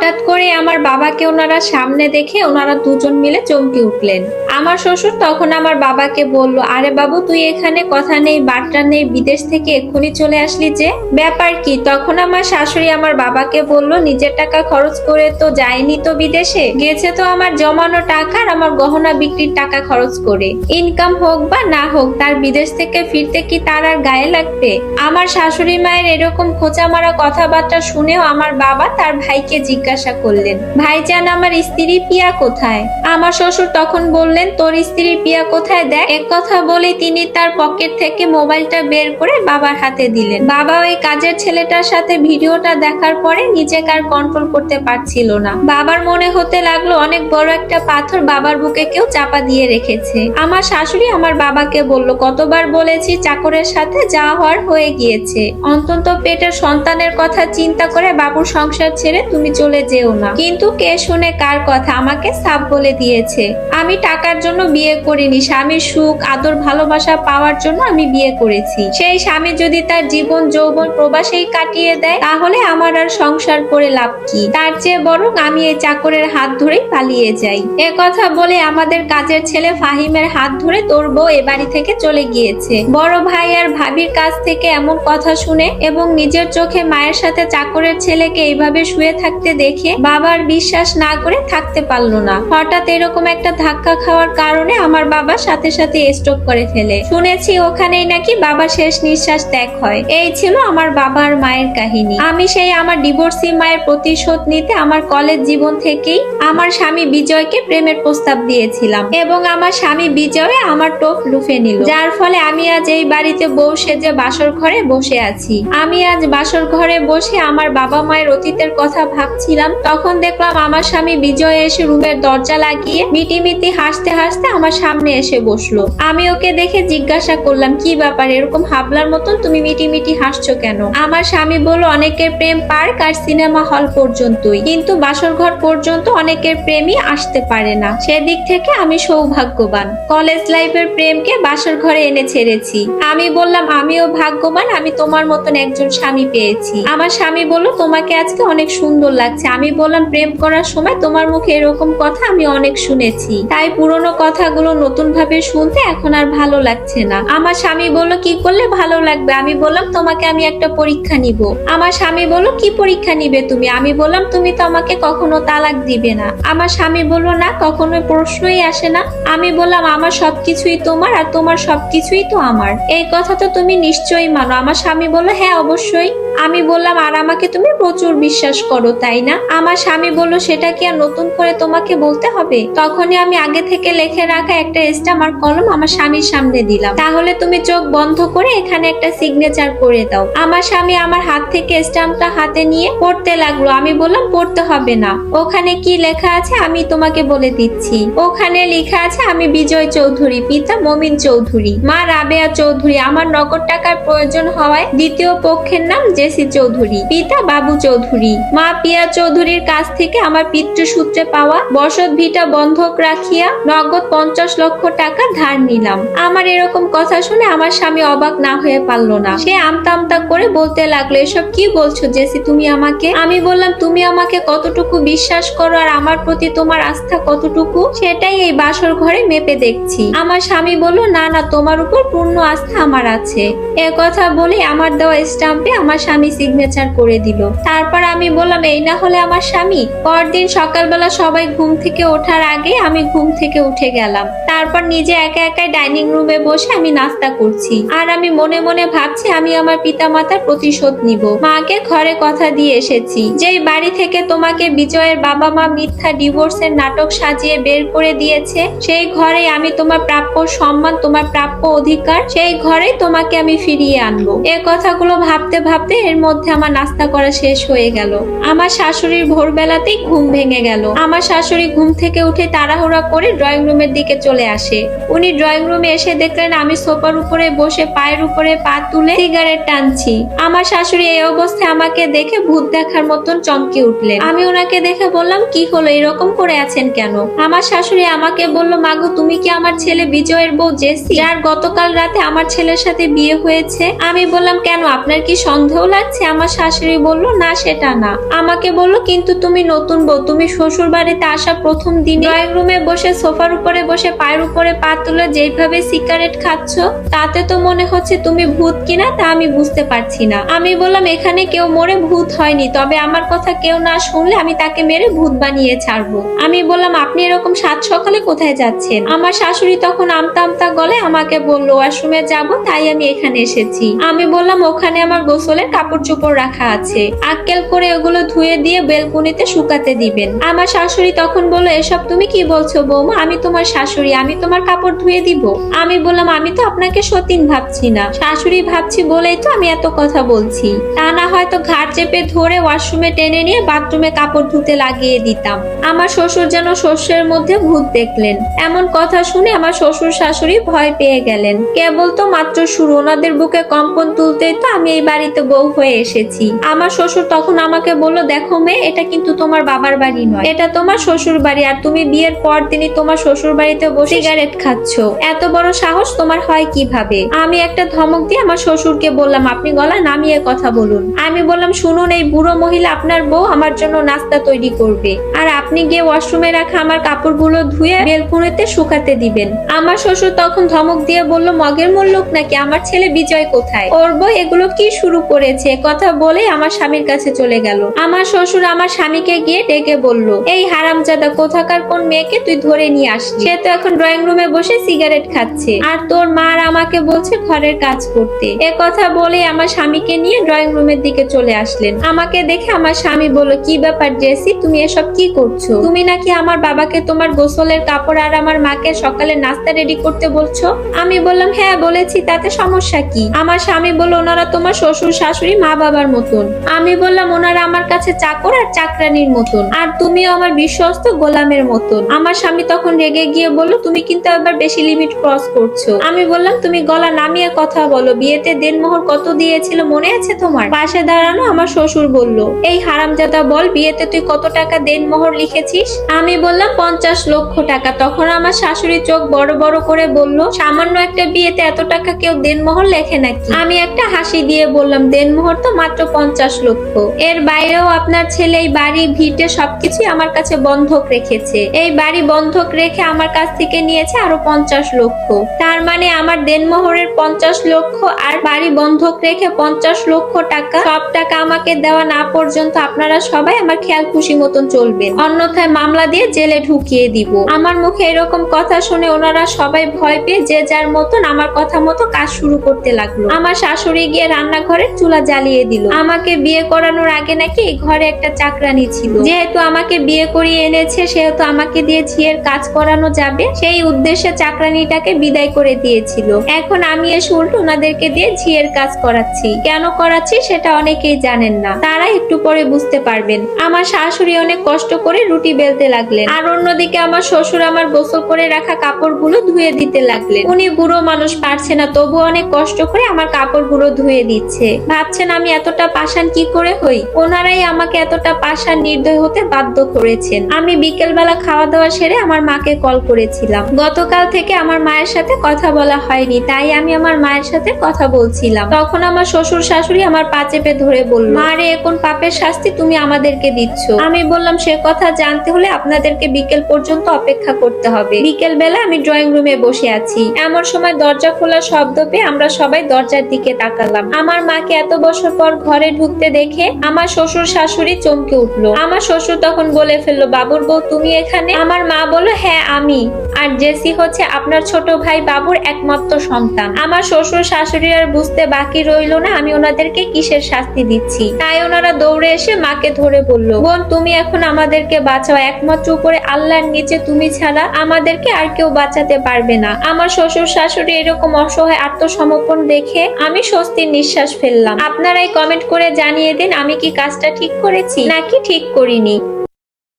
হঠাৎ করে আমার বাবাকে ওনারা সামনে দেখে ওনারা দুজন মিলে চমকে উঠলেন। আমার শ্বশুর তখন আমার বাবাকে বলল, আরে বাবু তুই এখানে, কথা নেই বার্তা নেই, বিদেশ থেকে এক্ষুনি চলে আসলি যে, ব্যাপার কি? তখন আমার শাশুড়ি আমার বাবাকে বলল, নিজের টাকা খরচ করে তো যায়নি তো বিদেশে, গেছে তো আমার জমানো টাকা আর আমার গহনা বিক্রির টাকা খরচ করে। ইনকাম হোক বা না হোক, তার বিদেশ থেকে ফিরতে কি তার আর গায়ে লাগবে? আমার শাশুড়ি মায়ের এরকম খোঁচা মারা কথাবার্তা শুনেও আমার বাবা তার ভাইকে জিজ্ঞাসা করলেন, ভাইজান আমার স্ত্রী পিয়া কোথায়? আমার শ্বশুর তখন বললেন, তোর স্ত্রী পিয়া কোথায় দেখ। এক কথা বলে তিনি তার পকেট থেকে মোবাইলটা বের করে বাবার হাতে দিলেন। বাবা ওই কাজের ছেলেটার সাথে ভিডিওটা দেখার পরে নিজেকে আর কন্ট্রোল করতে পারছিল না। বাবার মনে হতে লাগলো অনেক বড় একটা পাথর বাবার বুকে কেউ চাপা দিয়ে রেখেছে। আমার শাশুড়ি আমার বাবাকে বলল, কতবার বলেছি চাকরের সাথে যা হওয়ার হয়ে গিয়েছে, অন্তত পেটের সন্তানের কথা চিন্তা করে বাবুর সংসার ছেড়ে তুমি চলে যেও না। কিন্তু কে শুনে কার কথা, আমাকে সাপ বলে দিয়েছে। আমি টাকার জন্য বিয়ে করিনি, স্বামীর সুখ আদর ভালোবাসা পাওয়ার জন্য আমি বিয়ে করেছি। সেই স্বামী যদি তার জীবন যৌবন প্রবাসেই কাটিয়ে দেয়, তাহলে আমার আর সংসার করে লাভ কি? তার চেয়ে বরং আমি এই চাকরের হাত ধরেই পালিয়ে যাই। এ কথা বলে আমাদের কাজের ছেলে ফাহিমের হাত ধরে তোর বউ এ বাড়ি থেকে চলে গিয়েছে। বড় ভাই আর ভাবির কাছ থেকে এমন কথা শুনে এবং নিজের চোখে মায়ের সাথে চাকরের ছেলেকে এইভাবে শুয়ে থাকতে দেখে বাবার বিশ্বাস না করে থাকতে পারলো না। হঠাৎ এরকম একটা ধাক্কা খাওয়ার কারণে আমার বাবা সাথে সাথে স্ট্রোক করে ফেলে। শুনেছি ওখানেই নাকি বাবার শেষ নিঃশ্বাস ত্যাগ হয়। এই ছিল আমার বাবার মায়ের কাহিনী। আমি সেই আমার ডিভোর্সি মায়ের প্রতিশোধ নিতে আমার কলেজ জীবন থেকেই আমার স্বামী বিজয়কে প্রেমের প্রস্তাব দিয়েছিলাম এবং আমার স্বামী বিজয় আমার টোপ লুফে নিল, যার ফলে আমি আজ এই বাড়িতে বউ সেজে বাসর ঘরে বসে আছি। আমি আজ বাসর ঘরে বসে আমার বাবা মায়ের অতীতের কথা ভাবছিলাম, তখন দেখলাম আমার স্বামী বিজয় এসে রুমের দরজা লাগিয়ে মিটিমিটি হাসতে হাসতে আমার সামনে এসে বসলো। আমি ওকে দেখে জিজ্ঞাসা করলাম, কি ব্যাপার, এরকম হাবলার মতন তুমি মিটিমিটি হাসছো কেন? আমার স্বামী বলল, অনেকের প্রেম পার্ক আর সিনেমা হল পর্যন্তই, কিন্তু বাসর ঘর পর্যন্ত অনেকের প্রেমই আসতে পারে না। সেদিক থেকে আমি সৌভাগ্যবান, কলেজ লাইফের প্রেমকে বাসর ঘরে এনে ছেড়েছি। আমি বললাম, আমিও ভাগ্যবান, আমি তোমার মতন একজন স্বামী পেয়েছি। আমার স্বামী বলল, তোমাকে আজকে অনেক সুন্দর লাগছে। আমি বললাম, প্রেম করার সময় তোমার মুখে এরকম কথা আমি অনেক শুনেছি, তাই পুরনো কথাগুলো নতুন ভাবে শুনতে এখন আর ভালো লাগছে না। আমার স্বামী বলল, কি করলে ভালো লাগবে? আমি বললাম, তোমাকে আমি একটা পরীক্ষা নিব। আমার স্বামী বলল, কি পরীক্ষা নিবে তুমি? আমি বললাম, তুমি তো আমাকে কখনো তালাক দিবে না। আমার স্বামী বলল, না, কখনো প্রশ্নই আসে না। আমি বললাম, আমার সবকিছুই তোমার আর তোমার সবকিছুই তো আমার, এই কথা তো তুমি নিশ্চয়ই মানো। আমার স্বামী বলল, হ্যাঁ অবশ্যই। আমি বললাম, আর আমাকে তুমি প্রচুর বিশ্বাস করো তাই না? আমার স্বামী বলল, সেটা কি আর নতুন করে তোমাকে বলতে হবে? তখনই আমি আগে থেকে লিখে রাখা একটা স্ট্যাম্প আর কলম আমার স্বামীর সামনে দিলাম। তাহলে তুমি চোখ বন্ধ করে এখানে একটা সিগনেচার করে দাও। আমার স্বামী আমার হাত থেকে স্ট্যাম্পটা হাতে নিয়ে পড়তে লাগলো। আমি বললাম, পড়তে হবে না, ওখানে কি লেখা আছে আমি তোমাকে বলে দিচ্ছি। ওখানে লেখা আছে, আমি বিজয় চৌধুরী, পিতা মমিন চৌধুরী, মা রাবেয়া চৌধুরী। আমার নগদ টাকার প্রয়োজন হওয়ায় দ্বিতীয় পক্ষের নাম জেসি চৌধুরী, পিতা বাবু চৌধুরী, মা পিয়া চৌধুরীর কাছ থেকে আমার পিতৃসূত্রে পাওয়া বসত ভিটা বন্ধক রাখিয়া নগদ 50 লক্ষ টাকা ধার নিলাম। আমার এরকম কথা শুনে আমার স্বামী অবাক না হয়ে পারল না। সে আমতা আমতা করে বলতে লাগলো, এসব কি বলছো জেসি তুমি আমাকে? আমি বললাম, তুমি আমাকে কতটুকু বিশ্বাস করো আর আমার প্রতি তোমার আস্থা কতটুকু, সেটাই এই বাসর ঘরে মেপে দেখছি। আমার স্বামী বলল, না না, তোমার উপর পূর্ণ আস্থা আমার আছে। এ কথা বলে আমার দেওয়া স্ট্যাম্পে আমার স্বামী সিগনেচার করে দিল। তারপর আমি বললাম, এই না হলে আমার স্বামী? পরদিন সকালবেলা সবাই ঘুম থেকে ওঠার আগে আমি ঘুম থেকে উঠে গেলাম। তারপর নিজে একা একাই ডাইনিং রুমে বসে আমি নাস্তা করছি আর আমি মনে মনে ভাবছি আমি আমার পিতামাতার প্রতিশোধ নিব। মাকে ঘরে কথা দিয়ে এসেছি, যেই বাড়ি থেকে তোমাকে বিজয়ের বাবা মা মিথ্যা ডিভোর্সের নাটক সাজিয়ে বের করে দিয়েছে, সেই ঘরে আমি তোমার প্রাপ্য সম্মান, তোমার প্রাপ্য অধিকার, সেই ঘরে তোমাকে আমি ফিরিয়ে আনবো। এ কথাগুলো ভাবতে ভাবতে এর মধ্যে আমার নাস্তা করা শেষ হয়ে গেল। আমার শাশুড়ির ভোরবেলাতেই ঘুম ভেঙে গেল। আমার শাশুড়ি ঘুম থেকে উঠে তাড়াহুড়া করে ড্রয়িং রুমের দিকে চলে আসে। উনি ড্রয়িং রুমে এসে দেখলেন আমি সোফার উপরে বসে পায়ের উপরে পা তুলে সিগারেট টানছি। আমার শাশুড়ি এই অবস্থায় আমাকে দেখে ভূত দেখার মতন চমকে উঠলেন। আমি ওনাকে দেখে বললাম, কি হলো, এরকম করে আছেন কেন? আমার শাশুড়ি আমাকে বলল, মাগো তুমি কি আমার ছেলে বিজয়ের বউ জেসি, যার গতকাল রাতে আমার ছেলের সাথে বিয়ে হয়েছে? আমি বললাম, কেন, আপনার কি সন্দেহ লাগছে? আমার শাশুড়ি বলল, না সেটা না। আমাকে বলল, কিন্তু তুমি নতুন বউ, তুমি শ্বশুর বাড়িতে আসা প্রথম দিন ড্রয়িং রুমে বসে সোফার উপরে বসে পায়ের উপরে পা তুলে যেভাবে সিগারেট খাচ্ছ, তাতে তো মনে হচ্ছে তুমি ভূত কিনা তা আমি বুঝতে পারছি না। আমি বললাম, এখানে কেউ মরে ভূত হয়নি, তবে আমার কথা কেউ না শুনলে আমি তাকে মেরে ভূত বানিয়ে ছাড়বো। আমি বললাম, আপনি এরকম সাত সকালে কোথায় যাচ্ছেন? আমার শাশুড়ি তখন আমতা আমতা গলে আমাকে বলল, ওয়াশরুমে যাব, তাই আমি এখানে এসেছি। আমি বললাম, ওখানে আমার গোসলের কাপড় চোপড় রাখা আছে, আক্কেল করে ওগুলো ধুয়ে দিয়ে বেলকুনিতে শুকাতে দিবেন। আমার শাশুড়ি তখন বলল, এসব তুমি কি বলছো বৌমা? আমি তোমার শাশুড়ি, আমি তোমার কাপড় ধুয়ে দিব? আমি বললাম, আমি তো আপনাকে সতীন ভাবছি না, শাশুড়ি ভাবছি বলেই তো আমি এত কথা বলছি। তা না হয়তো ঘাট চেপে ধরে ওয়াশরুমে টেনে নিয়ে বাথরুমে কাপড় ধুতে লাগিয়ে দিতাম। আমার শ্বশুর যেন শস্যের মধ্যে ভূত দেখলেন। এমন কথা শুনে আমার শ্বশুর শাশুড়ি ভয় পেয়ে গেলেন। কেবল তো মাত্র শুরু, ওনাদের বুকে কম্পন তুলতেই তো আমি এই বাড়িতে বউ হয়ে এসেছি। আমার শ্বশুর তখন আমাকে বলল, দেখো মেয়ে, এটা কিন্তু তোমার বাবার বাড়ি নয়, এটা তোমার শ্বশুর বাড়ি, আর তুমি বিয়ের পর দিনই তোমার শ্বশুর বাড়িতে বসে সিগারেট খাচ্ছ। এত বড় সাহস তোমার হয় কিভাবে? আমি একটা ধমক দিয়ে আমার শ্বশুরকে বললাম, আপনি গলা নামিয়ে কথা বলুন। আমি বললাম, শুনুন, এই বুড়ো মহিলা আপনার বউ আমার জন্য নাস্তা তৈরি করবে, আর আপনি গিয়ে ওয়াশরুমে রাখা আমার কাপড়গুলো ধুয়ে বেলকুনিতে শুকাতে দিবেন। আমার শ্বশুর তখন ধমক দিয়ে বলল, মগের মুল্লুক নাকি? আমার ছেলে বিজয় কোথায়? ওর বউ এগুলো কি শুরু করেছে? কথা বলে আমার স্বামীর কাছে চলে গেল। আমার শ্বশুর আমার স্বামীকে গিয়ে ডেকে বলল, এই হারামজাদা, কোথাকার কোন মেয়েকে তুই ধরে নিয়ে আসলি? সে তো এখন ড্রয়িং রুমে বসে সিগারেট খাচ্ছে, আর তোর মা আর আমাকে বলছে ঘরের কাজ করতে। এ কথা বলে আমার স্বামীকে নিয়ে ড্রয়িং রুমের দিকে চলে আসলেন। আমাকে দেখে আমার স্বামী বলল, কি ব্যাপার জেসি, তুমি এসব কি করছো? তুমি নাকি আমার বাবাকে তোমার গোসলের কাপড় আর আমার মাকে সকালে নাস্তা রেডি করতে বলছো? আমি বললাম, হ্যাঁ বলেছি, তাতে সমস্যা কি? আমার স্বামী বলল, ওনারা তোমার শ্বশুর শাশুড়ি মা বাবার মতন। আমি বললাম, ওনারা আমার কাছে চাকর আর চাকরানির মতন, আর তুমিও আমার বিশ্বস্ত গোলামের মতন। আমার স্বামী তখন রেগে গিয়ে বলল, তুমি কিন্তু এবার বেশি লিমিট ক্রস করছো। আমি বললাম, তুমি গলা নামিয়ে কথা বলো, বিয়েতে দেনমোহর কত দিয়েছিল মনে আছে তোমার? পাশে দাঁড়ানো আমার শ্বশুর বলল, এই হারামজাদা বল, বিয়েতে তুই কত টাকা দেনমোহর লিখেছিস? আমি বললাম, 50 লক্ষ টাকা। তখন আমার শাশুড়ি চোখ বড় বড় করে বলল, সামান্য একটা বিয়েতে এত টাকা কেউ দেনমোহর লেখে নাকি? আমি একটা হাসি দিয়ে বললাম, দেনমোহর তো মাত্র 50 লক্ষ। এর বাইরেও আপনার ছেলে এই বাড়ি ভিটে সবকিছুই আমার কাছে বন্ধক রেখেছে। এই বাড়ি বন্ধক রেখে আমার কাছ থেকে নিয়েছে আরো 50 লক্ষ। তার মানে আমার দেনমোহরের 50 লক্ষ আর বাড়ি বন্ধক রেখে 50 লক্ষ টাকা, সব টাকা আমাকে দেওয়া না পর্যন্ত আপনারা সবাই আমার খেয়াল খুশি মতন চলবেন, অন্যথায় মামলা দিয়ে জেলে ঢুকিয়ে দিব। আমার মুখে এরকম কথা শুনে ওনারা সবাই ভয় পেয়ে যে যার মতন আমার কথা মতো কাজ শুরু করতে লাগলো। আমার শাশুড়ি গিয়ে রান্নাঘরের চুলা জ্বালিয়ে দিল। আমাকে বিয়ে করানোর আগে নাকি এই ঘরে একটা চাকরানি ছিল, যেহেতু আমাকে বিয়ে করিয়ে এনেছে সেহেতু আমাকে দিয়ে ঝিয়ের কাজ করানো যাবে, সেই উদ্দেশ্যে চাকরানিটাকে বিদায় করে দিয়েছিল। এখন আমি এসে উল্টো ওনাদেরকে দিয়ে ঝিয়ের কাজ করাচ্ছি। কেন করাচ্ছি সেটা অনেকেই জানেন না, তারা একটু পরে বুঝতে পারবেন। আমার শাশুড়ি অনেক কষ্ট করে রুটি বেলতে লাগলেন, আর অন্যদিকে আমার শ্বশুর আমার গোসল করে রাখা কাপড়গুলো ধুয়ে দিতে লাগলেন। উনি বুড়ো মানুষ, পারছে না, তবু অনেক কষ্ট করে আমার কাপড়গুলো ধুয়ে দিচ্ছে। ভাবছেন আমি এতটা পাষাণ কি করে হই? ওনারাই আমাকে এতটা পাষাণ নির্দয় হতে বাধ্য করেছেন। আমি বিকেল বেলা খাওয়া দাওয়া সেরে আমার মাকে কল করেছিলাম। গতকাল থেকে আমার মায়ের সাথে কথা বলা হয়নি, তাই আমি আমার মায়ের সাথে কথা বলছিলাম। তখন আমার শ্বশুর শাশুড়ি আমার পা চেপে ধরে বলল, মা রে, এখন পাপের শাস্তি তুমি আমাদেরকে দিচ্ছ। আমি বললাম, সে কথা জানতে হলে আপনাদেরকে বিকেল পর্যন্ত অপেক্ষা করতে হবে। বিকেল বেলা আমি ড্রয়িং রুমে বসে আছি, এমন সময় দরজা খোলার শব্দ পেয়ে আমরা সবাই দরজার দিকে তাকালাম। আমার মাকে এত বছর পর ঘরে ঢুকতে দেখে আমার শ্বশুর শাশুড়ি চমকে উঠলো। আমার শ্বশুর তখন বলে ফেললো, বাবুর বউ তুমি এখানে? আমার মা বলল, হ্যাঁ আমি, আর জেসি হচ্ছে আপনার ছোট ভাই বাবুর একমাত্র সন্তান। আমার শ্বশুর শাশুড়ি আর বুঝতে বাকি রইল না আমি ওনাদেরকে কিসের শাস্তি দিচ্ছি, তাই ওনারা দৌড়ে এসে মাকে ধরে বলল, বোন তুমি এখন আমাদেরকে বাঁচাও, একমাত্র উপরে আল্লাহর নিচে তুমি ছাড়া আমাদেরকে আর কেউ বাঁচাতে পারবে না। আমার শ্বশুর শাশুড়ি এরকম অসহায় আত্মসমর্পণ দেখে আমি স্বস্তির নিঃশ্বাস ফেললাম। আপনারাই কমেন্ট করে জানিয়ে দিন আমি কি কাজটা ঠিক করেছি নাকি ঠিক করিনি।